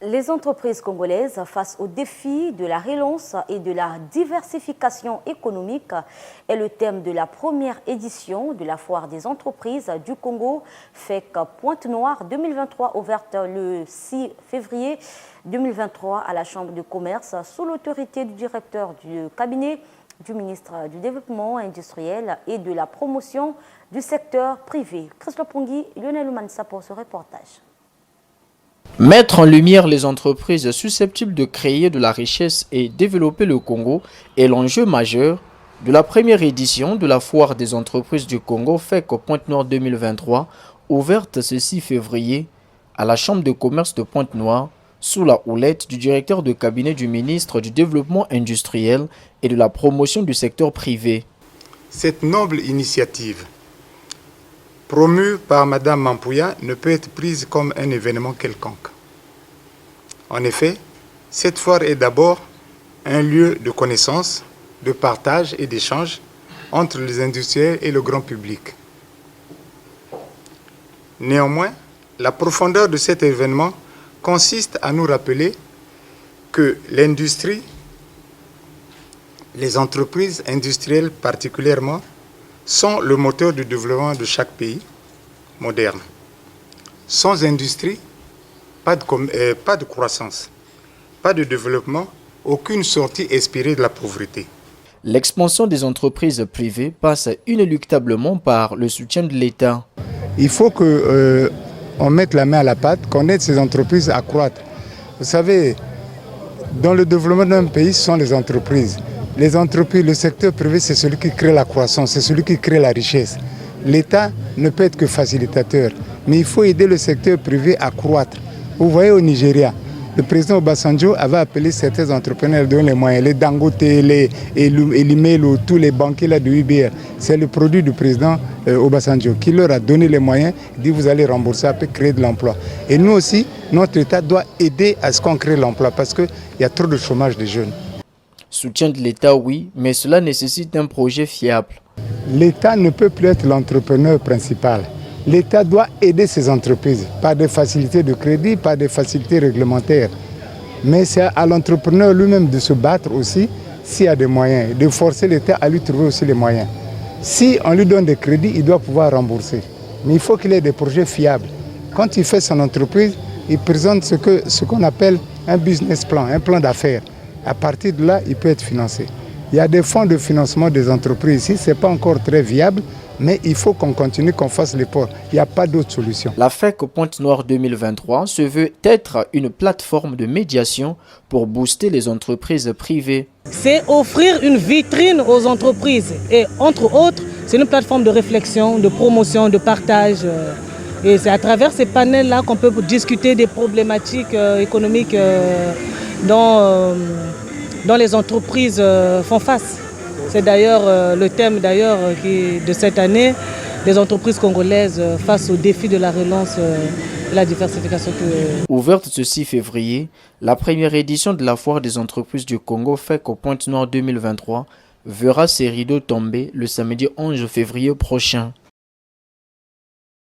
Les entreprises congolaises face aux défis de la relance et de la diversification économique est le thème de la première édition de la Foire des entreprises du Congo FEC Pointe-Noire 2023 ouverte le 6 février 2023 à la Chambre de commerce sous l'autorité du directeur du cabinet du ministre du Développement industriel et de la promotion du secteur privé. Christophe Pongui, Lionel Oumanissa pour ce reportage. Mettre en lumière les entreprises susceptibles de créer de la richesse et développer le Congo est l'enjeu majeur de la première édition de la Foire des entreprises du Congo FEC Pointe-Noire 2023, ouverte ce 6 février à la Chambre de commerce de Pointe-Noire, sous la houlette du directeur de cabinet du ministre du Développement industriel et de la promotion du secteur privé. Cette noble initiative, promue par Mme Mampouya, ne peut être prise comme un événement quelconque. En effet, cette foire est d'abord un lieu de connaissance, de partage et d'échange entre les industriels et le grand public. Néanmoins, la profondeur de cet événement consiste à nous rappeler que l'industrie, les entreprises industrielles particulièrement, sont le moteur du développement de chaque pays moderne. Sans industrie, pas de croissance, pas de développement, aucune sortie espérée de la pauvreté. L'expansion des entreprises privées passe inéluctablement par le soutien de l'État. Il faut qu'on mette la main à la pâte, qu'on aide ces entreprises à croître. Vous savez, dans le développement d'un pays, ce sont les entreprises. Les entreprises, le secteur privé, c'est celui qui crée la croissance, c'est celui qui crée la richesse. L'État ne peut être que facilitateur, mais il faut aider le secteur privé à croître. Vous voyez au Nigeria, le président Obasanjo avait appelé certains entrepreneurs à donner les moyens, les Dangote, les Limelo, tous les banquiers là de UBR. C'est le produit du président Obasanjo qui leur a donné les moyens, il dit vous allez rembourser, après créer de l'emploi. Et nous aussi, notre État doit aider à ce qu'on crée l'emploi parce qu'il y a trop de chômage des jeunes. Soutien de l'État, oui, mais cela nécessite un projet fiable. L'État ne peut plus être l'entrepreneur principal. L'État doit aider ces entreprises par des facilités de crédit, par des facilités réglementaires. Mais c'est à l'entrepreneur lui-même de se battre aussi s'il y a des moyens, de forcer l'État à lui trouver aussi les moyens. Si on lui donne des crédits, il doit pouvoir rembourser. Mais il faut qu'il ait des projets fiables. Quand il fait son entreprise, il présente ce qu'on appelle un business plan, un plan d'affaires. À partir de là, il peut être financé. Il y a des fonds de financement des entreprises ici, ce n'est pas encore très viable, mais il faut qu'on continue, qu'on fasse l'effort. Il n'y a pas d'autre solution. La FEC Pointe-Noire 2023 se veut être une plateforme de médiation pour booster les entreprises privées. C'est offrir une vitrine aux entreprises et entre autres, c'est une plateforme de réflexion, de promotion, de partage. Et c'est à travers ces panels-là qu'on peut discuter des problématiques économiques dont les entreprises font face. C'est d'ailleurs le thème de cette année, les entreprises congolaises face aux défis de la relance et la diversification. Ouverte ce 6 février, la première édition de la Foire des entreprises du Congo FEC Pointe-Noire 2023 verra ses rideaux tomber le samedi 11 février prochain.